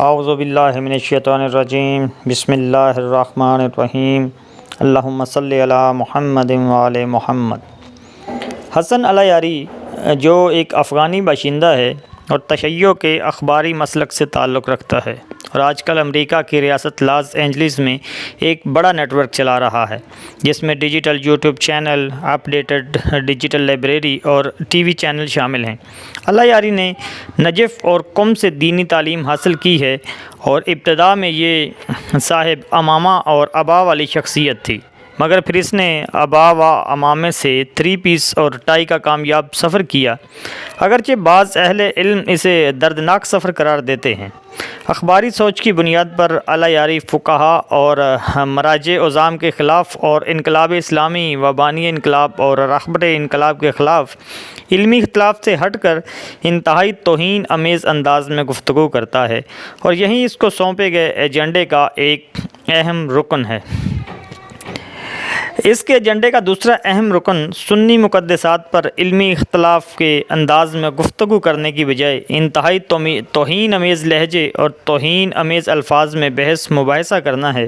اعوذ باللہ من الشیطان الرجیم بسم اللہ الرحمن الرحیم اللہم صلی علی محمد وعلی محمد۔ حسن الیاری جو ایک افغانی باشندہ ہے اور تشیع کے اخباری مسلک سے تعلق رکھتا ہے اور آج کل امریکہ کی ریاست لاس اینجلس میں ایک بڑا نیٹ ورک چلا رہا ہے جس میں ڈیجیٹل یوٹیوب چینل، اپ ڈیٹڈ ڈیجیٹل لائبریری اور ٹی وی چینل شامل ہیں۔ الیاری نے نجف اور قم سے دینی تعلیم حاصل کی ہے اور ابتدا میں یہ صاحب امامہ اور عبا والی شخصیت تھی، مگر پھر اس نے عبا و عمامے سے 3 پیس اور ٹائی کا کامیاب سفر کیا، اگرچہ بعض اہل علم اسے دردناک سفر قرار دیتے ہیں۔ اخباری سوچ کی بنیاد پر الیاری فقہا اور مراجع عظام کے خلاف اور انقلاب اسلامی و بانی انقلاب اور رہبر انقلاب کے خلاف علمی اختلاف سے ہٹ کر انتہائی توہین امیز انداز میں گفتگو کرتا ہے اور یہی اس کو سونپے گئے ایجنڈے کا ایک اہم رکن ہے۔ اس کے ایجنڈے کا دوسرا اہم رکن سنی مقدسات پر علمی اختلاف کے انداز میں گفتگو کرنے کی بجائے انتہائی توہین امیز لہجے اور توہین امیز الفاظ میں بحث مباحثہ کرنا ہے،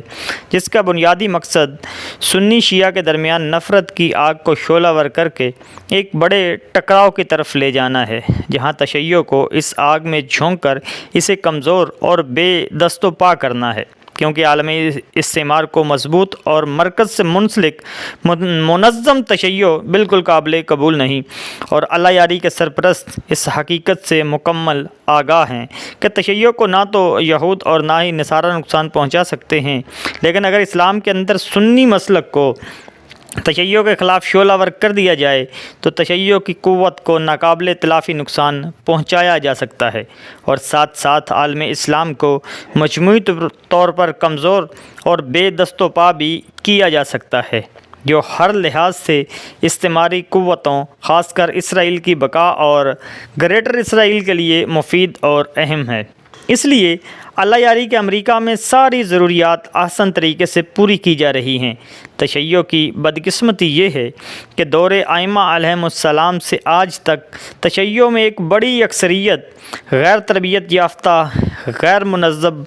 جس کا بنیادی مقصد سنی شیعہ کے درمیان نفرت کی آگ کو شعلہ ور کر کے ایک بڑے ٹکراؤ کی طرف لے جانا ہے، جہاں تشیع کو اس آگ میں جھونک کر اسے کمزور اور بے دست و پا کرنا ہے، کیونکہ عالمی استعمار کو مضبوط اور مرکز سے منسلک منظم تشیع بالکل قابل قبول نہیں، اور الیاری کے سرپرست اس حقیقت سے مکمل آگاہ ہیں کہ تشیع کو نہ تو یہود اور نہ ہی نصارہ نقصان پہنچا سکتے ہیں، لیکن اگر اسلام کے اندر سنی مسلک کو تشیع کے خلاف شعلہ ور کر دیا جائے تو تشیع کی قوت کو ناقابل تلافی نقصان پہنچایا جا سکتا ہے، اور ساتھ ساتھ عالم اسلام کو مجموعی طور پر کمزور اور بے دست و پا بھی کیا جا سکتا ہے، جو ہر لحاظ سے استعماری قوتوں خاص کر اسرائیل کی بقا اور گریٹر اسرائیل کے لیے مفید اور اہم ہے۔ اس لیے الیاری کے امریکہ میں ساری ضروریات احسن طریقے سے پوری کی جا رہی ہیں۔ تشیع کی بدقسمتی یہ ہے کہ دور ائمہ علیہم السلام سے آج تک تشیع میں ایک بڑی اکثریت غیر تربیت یافتہ، غیر منظم،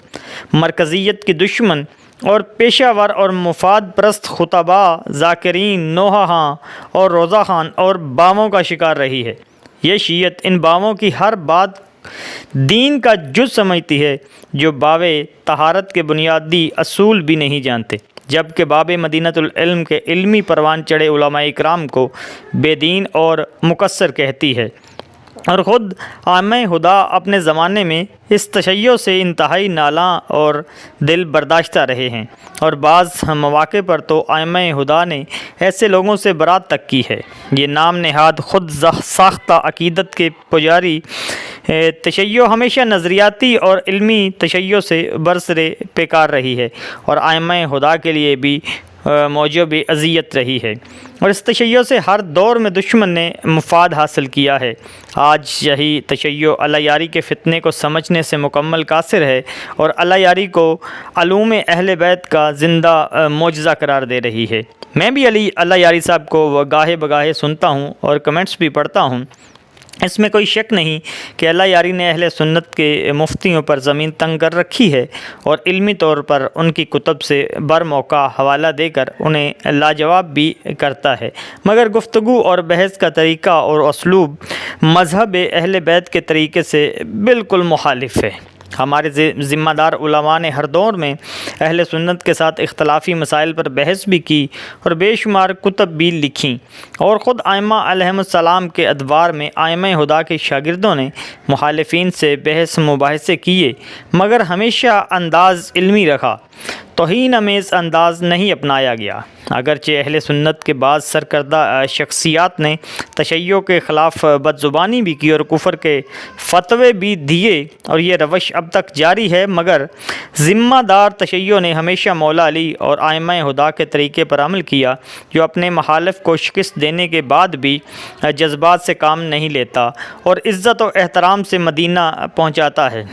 مرکزیت کی دشمن اور پیشہ ور اور مفاد پرست خطباء، ذاکرین، نوحہ اور روزہ خوان اور باووں کا شکار رہی ہے۔ یہ شیعت ان باووں کی ہر بات دین کا جز سمجھتی ہے، جو باب طہارت کے بنیادی اصول بھی نہیں جانتے، جبکہ باب مدینۃ العلم کے علمی پروان چڑھے علماء اکرام کو بے دین اور مقصر کہتی ہے، اور خود عامہ ہدیٰ اپنے زمانے میں اس تشیع سے انتہائی نالاں اور دل برداشتہ رہے ہیں، اور بعض مواقع پر تو عامہ ہدیٰ نے ایسے لوگوں سے برات تک کی ہے۔ یہ نام نہاد خود ساختہ عقیدت کے پجاری تشیع ہمیشہ نظریاتی اور علمی تشیع سے برسرے پیکار رہی ہے اور ائمہ ہدیٰ کے لیے بھی موجب اذیت رہی ہے، اور اس تشیع سے ہر دور میں دشمن نے مفاد حاصل کیا ہے۔ آج یہی تشیع الیاری کے فتنے کو سمجھنے سے مکمل قاصر ہے اور الیاری کو علوم اہل بیت کا زندہ معجزہ قرار دے رہی ہے۔ میں بھی الیاری صاحب کو گاہے بگاہے سنتا ہوں اور کمنٹس بھی پڑھتا ہوں۔ اس میں کوئی شک نہیں کہ الیاری نے اہل سنت کے مفتیوں پر زمین تنگ کر رکھی ہے اور علمی طور پر ان کی کتب سے برموقع حوالہ دے کر انہیں لاجواب بھی کرتا ہے، مگر گفتگو اور بحث کا طریقہ اور اسلوب مذہب اہل بیت کے طریقے سے بالکل مخالف ہے۔ ہمارے ذمہ دار علماء نے ہر دور میں اہل سنت کے ساتھ اختلافی مسائل پر بحث بھی کی اور بے شمار کتب بھی لکھیں، اور خود ائمہ علیہم السلام کے ادوار میں ائمہ ہدیٰ کے شاگردوں نے مخالفین سے بحث مباحثے کیے، مگر ہمیشہ انداز علمی رکھا، توہین امیز انداز نہیں اپنایا گیا۔ اگرچہ اہل سنت کے بعض سرکردہ شخصیات نے تشیع کے خلاف بدزبانی بھی کی اور کفر کے فتوے بھی دیے، اور یہ روش اب تک جاری ہے، مگر ذمہ دار تشیع نے ہمیشہ مولا علی اور ائمہ ہدیٰ کے طریقے پر عمل کیا، جو اپنے مخالف کو شکست دینے کے بعد بھی جذبات سے کام نہیں لیتا اور عزت و احترام سے مدینہ پہنچاتا ہے۔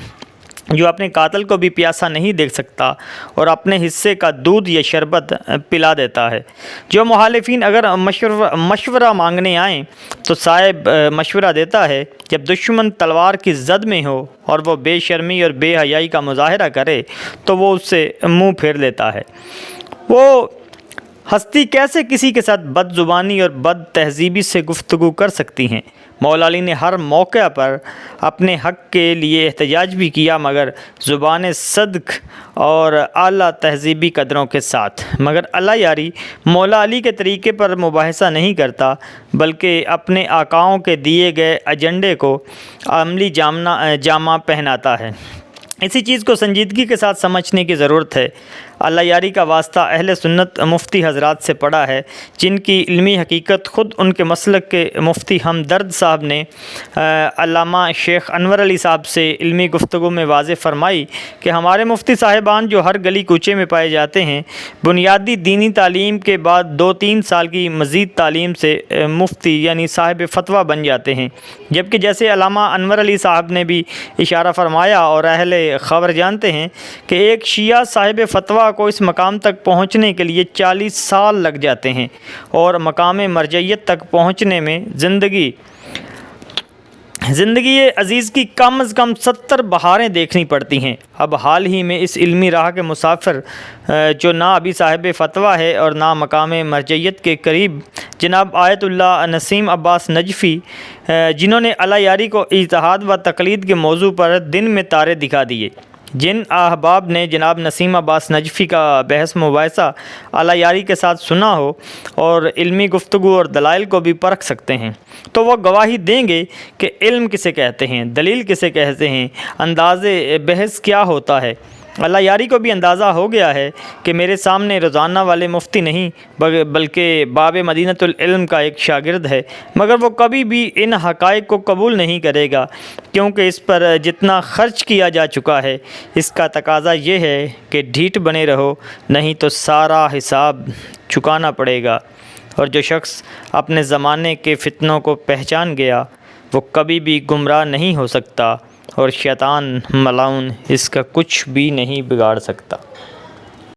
جو اپنے قاتل کو بھی پیاسا نہیں دیکھ سکتا اور اپنے حصے کا دودھ یا شربت پلا دیتا ہے۔ جو مخالفین اگر مشورہ مانگنے آئیں تو صاحب مشورہ دیتا ہے، جب دشمن تلوار کی زد میں ہو اور وہ بے شرمی اور بے حیائی کا مظاہرہ کرے تو وہ اس سے منہ پھیر لیتا ہے۔ وہ ہستی کیسے کسی کے ساتھ بد زبانی اور بد تہذیبی سے گفتگو کر سکتی ہیں؟ مولا علی نے ہر موقع پر اپنے حق کے لیے احتجاج بھی کیا، مگر زبان صدق اور اعلیٰ تہذیبی قدروں کے ساتھ۔ مگر اللہ یاری مولا علی کے طریقے پر مباحثہ نہیں کرتا، بلکہ اپنے آقاؤں کے دیے گئے ایجنڈے کو عملی جامہ پہناتا ہے۔ اسی چیز کو سنجیدگی کے ساتھ سمجھنے کی ضرورت ہے۔ اللہ یاری کا واسطہ اہل سنت مفتی حضرات سے پڑا ہے، جن کی علمی حقیقت خود ان کے مسلک کے مفتی ہمدرد صاحب نے علامہ شیخ انور علی صاحب سے علمی گفتگو میں واضح فرمائی کہ ہمارے مفتی صاحبان جو ہر گلی کوچے میں پائے جاتے ہیں، بنیادی دینی تعلیم کے بعد 2-3 سال کی مزید تعلیم سے مفتی یعنی صاحب فتویٰ بن جاتے ہیں، جبکہ جیسے علامہ انور علی صاحب نے بھی اشارہ فرمایا اور اہل خبر جانتے ہیں کہ ایک شیعہ صاحب فتویٰ کو اس مقام تک پہنچنے کے لیے 40 سال لگ جاتے ہیں اور مقام مرجعیت تک پہنچنے میں زندگی عزیز کی کم از کم 70 بہاریں دیکھنی پڑتی ہیں۔ اب حال ہی میں اس علمی راہ کے مسافر جو نہ ابھی صاحب فتویٰ ہے اور نہ مقام مرجعیت کے قریب، جناب آیت اللہ نسیم عباس نجفی، جنہوں نے اللہ یاری کو اجتہاد و تقلید کے موضوع پر دن میں تارے دکھا دیے، جن احباب نے جناب نسیم عباس نجفی کا بحث مباحثہ اللہ یاری کے ساتھ سنا ہو اور علمی گفتگو اور دلائل کو بھی پرکھ سکتے ہیں، تو وہ گواہی دیں گے کہ علم کسے کہتے ہیں، دلیل کسے کہتے ہیں، انداز بحث کیا ہوتا ہے۔ اللہ یاری کو بھی اندازہ ہو گیا ہے کہ میرے سامنے روزانہ والے مفتی نہیں بلکہ باب مدینۃ العلم کا ایک شاگرد ہے، مگر وہ کبھی بھی ان حقائق کو قبول نہیں کرے گا، کیونکہ اس پر جتنا خرچ کیا جا چکا ہے اس کا تقاضا یہ ہے کہ ڈھیٹ بنے رہو، نہیں تو سارا حساب چکانا پڑے گا۔ اور جو شخص اپنے زمانے کے فتنوں کو پہچان گیا وہ کبھی بھی گمراہ نہیں ہو سکتا، اور شیطان ملعون اس کا کچھ بھی نہیں بگاڑ سکتا۔